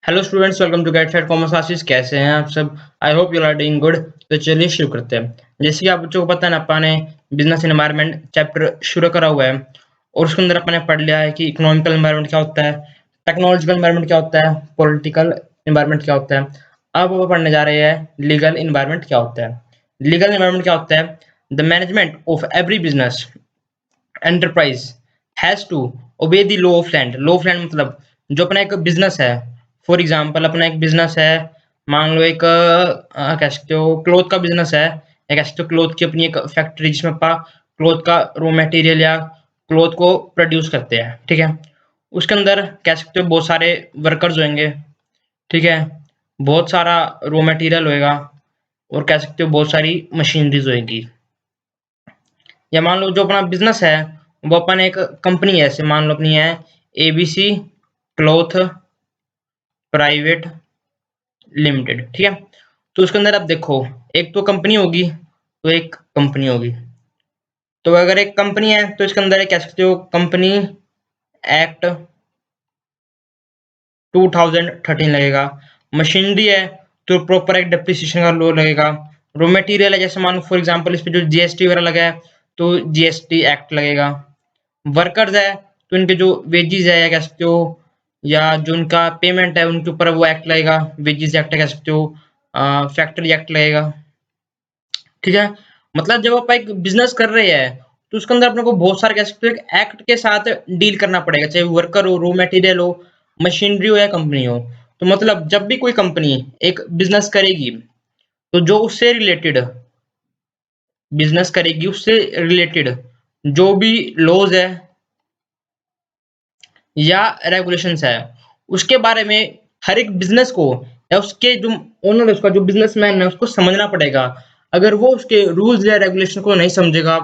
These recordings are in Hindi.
Hello students, welcome to Get Set Commerce Classes. कैसे हैं आप सब? I hope you are doing good. तो चलिए शुरू करते हैं। जैसे कि आप बच्चों को पता है ना, अपने बिजनेस एनवायरनमेंट चैप्टर शुरू करा हुआ है और उसके अंदर अपने पढ़ लिया है कि इकोनॉमिकल एनवायरनमेंट क्या होता है, टेक्नोलॉजिकल एनवायरनमेंट क्या होता है, पॉलिटिकल एनवायरनमेंट क्या होता है। अब वो पढ़ने जा रहे हैं लीगल एनवायरनमेंट क्या होता है। लीगल एनवायरनमेंट क्या होता है? The management of every business enterprise has to obey the law of land. Law of land मतलब जो अपना एक बिजनेस है। फॉर एग्जांपल अपना एक बिजनेस है, मान लो एक कह सकते हो क्लोथ का बिजनेस है, या कह सकते हो क्लोथ की अपनी एक फैक्ट्री जिसमें अपना क्लोथ का रॉ मटेरियल या क्लोथ को प्रोड्यूस करते हैं। ठीक है, उसके अंदर कह सकते हो बहुत सारे वर्कर्स होंगे। ठीक है, बहुत सारा रॉ मटेरियल होएगा और कह सकते हो बहुत सारी मशीनरीज होएगी। या मान लो जो अपना बिजनेस है वो अपन एक कंपनी है, ऐसे मान लो अपनी है एबीसी क्लॉथ प्राइवेट लिमिटेड। ठीक है, तो उसके अंदर आप देखो एक तो कंपनी होगी, तो एक कंपनी होगी। तो अगर एक कंपनी है तो इसके अंदर कह सकते हो कंपनी एक्ट 2013 लगेगा। मशीनरी है तो प्रॉपर एक डेप्रिसिएशन का लॉ लगेगा। रॉ मटेरियल है, जैसे मान लो फॉर एग्जांपल इस पे जो जीएसटी वगैरह लगा है तो जीएसटी एक्ट लगेगा। वर्कर्स है तो इनके जो वेजेस है या कह सकते हो, या जो उनका पेमेंट है उनके ऊपर वो एक्ट लगेगा, वेजेस एक्ट कह सकते हो, फैक्ट्री एक्ट लगेगा। ठीक है, मतलब जब आप एक बिजनेस कर रहे हैं तो उसके अंदर अपने को बहुत सारे कह सकते हो एक्ट के साथ डील करना पड़ेगा, चाहे वर्कर हो, रॉ मटेरियल हो, मशीनरी हो या कंपनी हो। तो मतलब जब भी कोई कंपनी एक बिजनेस करेगी तो जो उससे रिलेटेड बिजनेस करेगी उससे रिलेटेड जो भी लॉज है या रेगुलेशंस है उसके बारे में हर एक बिजनेस को या उसके जो ओनर है, उसका जो बिजनेसमैन है, उसको समझना पड़ेगा। अगर वो उसके रूल्स या रेगुलेशन को नहीं समझेगा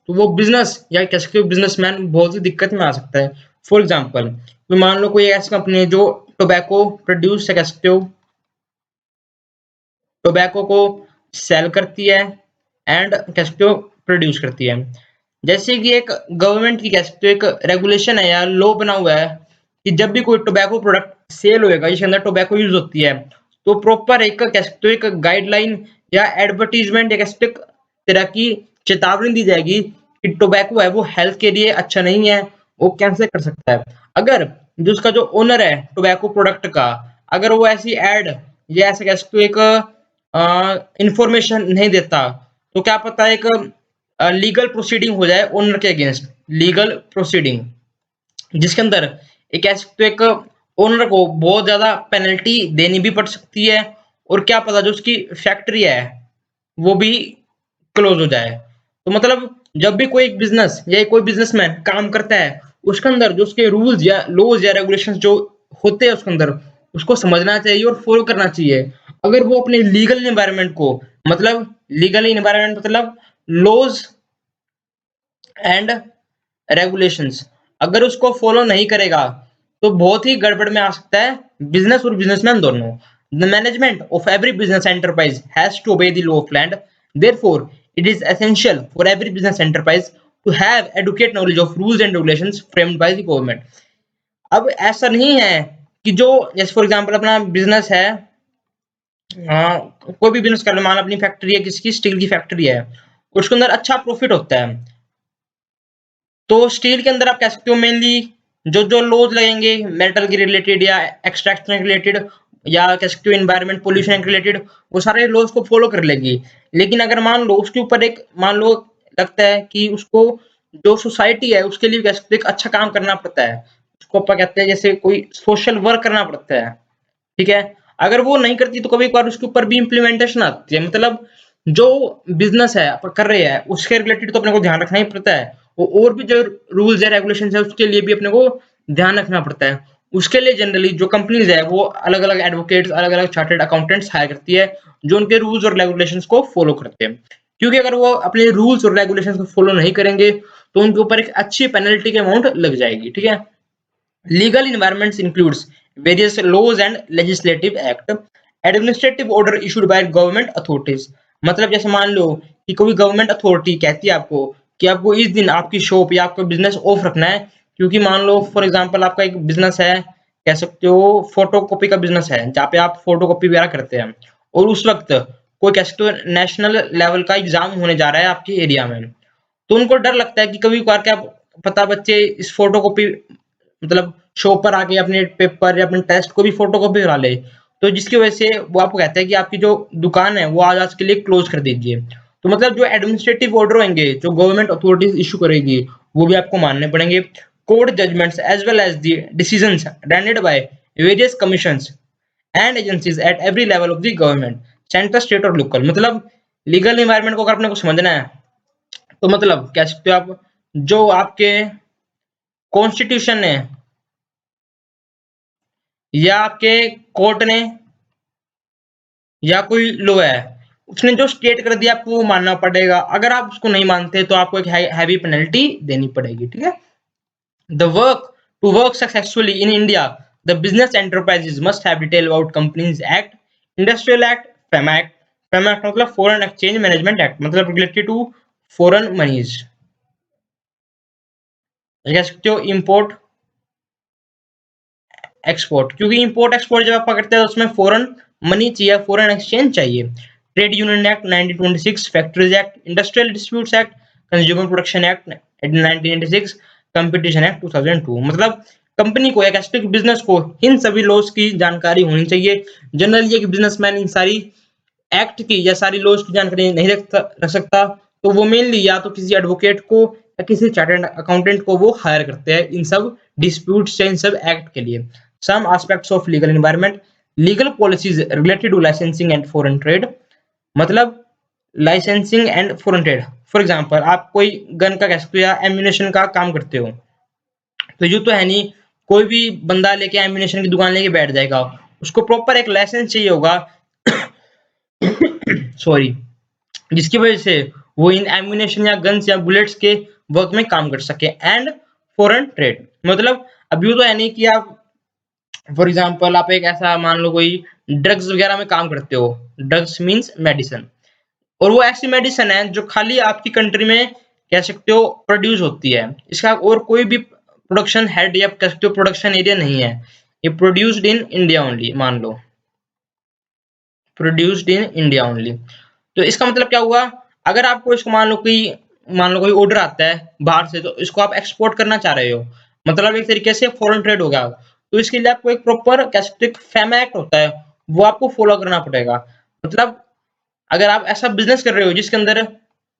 तो वो बिजनेस या कह सकते हो बिजनेसमैन बहुत ही दिक्कत में आ सकता है। फॉर एग्जाम्पल मान लो कोई ऐसी कंपनी है जो टोबैको प्रोड्यूस कह सकते हो, टोबैको को सेल करती है एंड कह सकते हो प्रोड्यूस करती है। जैसे कि एक गवर्नमेंट की कह सकते हो एक रेगुलेशन है या लॉ बना हुआ है कि जब भी कोई टोबैको प्रोडक्ट सेल होएगा जिसके अंदर टोबैको यूज होती है तो प्रॉपर एक कह सकते हो एक गाइडलाइन या एडवर्टीजमेंट या कह सकते हो तरह की चेतावनी दी जाएगी कि टोबैको है वो हेल्थ के लिए अच्छा नहीं है, वो कैंसर कर सकता है। अगर जो उसका जो ओनर है टोबैको प्रोडक्ट का, अगर वो ऐसी एड या ऐसे कह सकते हो एक इंफॉर्मेशन नहीं देता तो क्या पता एक लीगल प्रोसीडिंग हो जाए ओनर के अगेंस्ट, लीगल प्रोसीडिंग जिसके अंदर एक कह सकते हो एक ओनर को बहुत ज्यादा पेनल्टी देनी भी पड़ सकती है और क्या पता जो उसकी फैक्ट्री है वो भी क्लोज हो जाए। तो मतलब जब भी कोई बिजनेस या कोई बिजनेसमैन काम करता है उसके अंदर जो उसके रूल्स या लॉज या रेगुलेशंस जो होते हैं उसके अंदर उसको समझना चाहिए और फॉलो करना चाहिए। अगर वो अपने लीगल एनवायरनमेंट को मतलब लीगल एनवायरनमेंट मतलब लॉज एंड रेगुलेशंस अगर उसको फॉलो नहीं करेगा तो बहुत ही गड़बड़ में आ सकता है बिजनेस और बिजनेसमैन दोनों। The management of every business enterprise has to obey the law of land, therefore it is essential for every business enterprise to have adequate knowledge of rules and regulations framed by the government। अब ऐसा नहीं है कि जो जैसे फॉर एग्जांपल अपना बिजनेस है, कोई भी बिजनेस कर लो, मान अपनी फैक्ट्री है, किसकी स्टील की फैक्ट्री है, उसके अंदर अच्छा प्रॉफिट होता है तो स्टील के अंदर आप कह सकते हो मेनली जो जो लॉज लगेंगे मेटल के रिलेटेड या एक्सट्रैक्शन के रिलेटेड या कह सकते हो एनवायरमेंट पोल्यूशन के रिलेटेड वो सारे लॉज को फॉलो कर लेगी। लेकिन अगर मान लो उसके ऊपर एक मान लो लगता है कि उसको जो सोसाइटी है उसके लिए कह सकते हो एक अच्छा काम करना पड़ता है, उसको अपन कहते हैं जैसे कोई सोशल वर्क करना पड़ता है। ठीक है, अगर वो नहीं करती तो कभी कभार उसके ऊपर भी इम्प्लीमेंटेशन आती है। मतलब जो बिजनेस है अपन कर रहे हैं उसके रिलेटेड तो अपने को ध्यान रखना ही पड़ता है, वो और भी जो रूल्स है रेगुलेशंस है उसके लिए भी अपने को ध्यान रखना पड़ता है। उसके लिए जनरली जो कंपनीज है वो अलग अलग एडवोकेट्स अलग अलग चार्टर्ड अकाउंटेंट्स हायर करती है जो उनके रूल्स और रेगुलेशंस को फॉलो करते हैं। क्योंकि अगर वो अपने रूल्स और रेगुलेशंस को फॉलो नहीं करेंगे तो उनके ऊपर एक अच्छी पेनल्टी के अमाउंट लग जाएगी। ठीक है, legal environments includes various laws and legislative act, administrative order issued by government authorities। मतलब जैसे मान लो कि कोई गवर्नमेंट अथॉरिटी कहती है आपको कि आपको इस दिन आपकी शॉप या आपका बिजनेस ऑफ रखना है, क्योंकि मान लो फॉर एग्जांपल आपका एक बिजनेस है कह सकते हो फोटोकॉपी का बिजनेस है जहाँ पे आप फोटोकॉपी वगैरह करते हैं और उस वक्त कोई कह सकते हो नेशनल लेवल का एग्जाम होने जा रहा है आपके एरिया में, तो उनको डर लगता है कि कभी कभार क्या पता बच्चे इस फोटोकॉपी मतलब शॉप पर आके अपने पेपर या अपने टेस्ट को भी फोटोकॉपी करा ले, तो जिसकी वजह से वो आपको कहता है कि आपकी जो दुकान है वो आज के लिए क्लोज कर दीजिए। तो मतलब जो एडमिनिस्ट्रेटिव ऑर्डर होंगे जो गवर्नमेंट अथॉरिटीज इशू करेगी वो भी आपको मानने पड़ेंगे। Court judgments as well as the decisions rendered by various commissions and agencies at every level of the government, central state और लोकल। मतलब लीगल इन्वायरमेंट को अगर अपने को समझना है तो मतलब कह सकते हो आप जो आपके कॉन्स्टिट्यूशन ने या आपके कोर्ट ने या कोई लॉ है उसने जो स्टेट कर दिया आपको वो मानना पड़ेगा। अगर आप उसको नहीं मानते तो आपको एक हैवी पेनल्टी देनी पड़ेगी। ठीक है। The work to work successfully in India, the business enterprises must have detail about Companies Act, Industrial Act, FEMA Act। FEMA Act मतलब Foreign Exchange Management Act, मतलब related to foreign monies। कह सकते हो इम्पोर्ट एक्सपोर्ट, क्योंकि इंपोर्ट एक्सपोर्ट जब आप करते हैं तो उसमें फॉरेन मनी चाहिए, फॉरेन एक्सचेंज चाहिए। Trade union act 1926, factories act, industrial disputes act, consumer protection act 1986, competition act 2002। मतलब कंपनी को या कैस्टिक बिजनेस को इन सभी लॉज की जानकारी होनी चाहिए। जनरली एक बिजनेसमैन इन सारी एक्ट की या सारी लॉज की जानकारी नहीं रख सकता, तो वो मेनली या तो किसी एडवोकेट को या किसी चार्टर्ड अकाउंटेंट को वो हायर करते हैं इन सब डिस्प्यूट्स या इन सब एक्ट के लिए। Some aspects of legal environment, legal policies related to licensing and foreign trade, मतलब licensing and foreign trade. For example आप कोई गन का कह सकते हो या एम्यूनेशन का काम करते हो, तो यूं तो है नहीं कोई भी बंदा लेके एम्यूनेशन की दुकान लेके बैठ जाएगा, उसको प्रॉपर एक लाइसेंस चाहिए होगा सॉरी, जिसकी वजह से वो इन एम्यूनेशन या गन्स या बुलेट्स के वर्क में काम कर सके। एंड फॉरेन ट्रेड मतलब अब यूं तो है नहीं कि आप फॉर एग्जाम्पल आप एक ऐसा मान लो कोई ड्रग्स वगैरह में काम करते हो, ड्रग्स मींस मेडिसिन, और वो ऐसी मेडिसिन है जो खाली आपकी कंट्री में कह सकते हो प्रोड्यूस होती है, इसका और कोई भी प्रोडक्शन हेड या कह सकते हो प्रोडक्शन एरिया नहीं है, ये प्रोड्यूस्ड इन इंडिया ओनली, मान लो प्रोड्यूस्ड इन इंडिया ओनली। तो इसका मतलब क्या हुआ, अगर आपको इसको मान लो कोई ऑर्डर आता है बाहर से, तो इसको आप एक्सपोर्ट करना चाह रहे हो, मतलब एक तरीके से फॉरेन ट्रेड हो गया, तो इसके लिए आपको एक प्रॉपर कैस्टिक फैमा एक्ट होता है वो आपको फॉलो करना पड़ेगा। मतलब अगर आप ऐसा बिजनेस कर रहे हो जिसके अंदर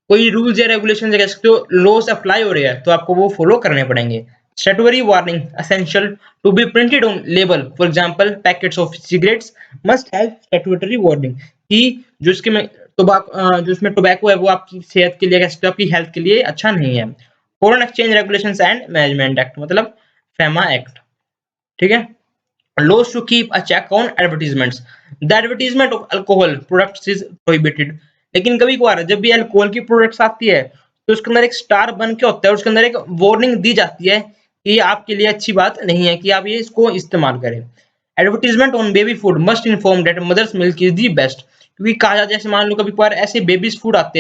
कोई रूल्स या रेगुलेशन कह सकते हो लॉस अप्लाई हो रहे हैं, तो आपको वो फॉलो करने पड़ेंगे। Statutory warning essential to be printed on label, for example packets of cigarettes must have statutory warning कि जो इसके में जो इसमें टोबैको है वो आपकी सेहत के लिए कह सकते हो आपकी हेल्थ के लिए अच्छा नहीं है। Foreign exchange regulations and management act मतलब फेमा एक्ट। ठीक है। Laws to keep a check on advertisements. The advertisement of alcohol products is prohibited. लेकिन कभी कभार जब भी अल्कोहल की प्रोडक्ट्स आती है तो उसके अंदर एक स्टार बन के होता है, उसके अंदर एक वार्निंग दी जाती है कि ये आपके लिए अच्छी बात नहीं है कि आप ये इसको इस्तेमाल करें। Advertisement on baby food must inform that mother's milk is the best, क्योंकि कहा जाता है जैसे मान लो कभी कभार ऐसे बेबीज फूड आते हैं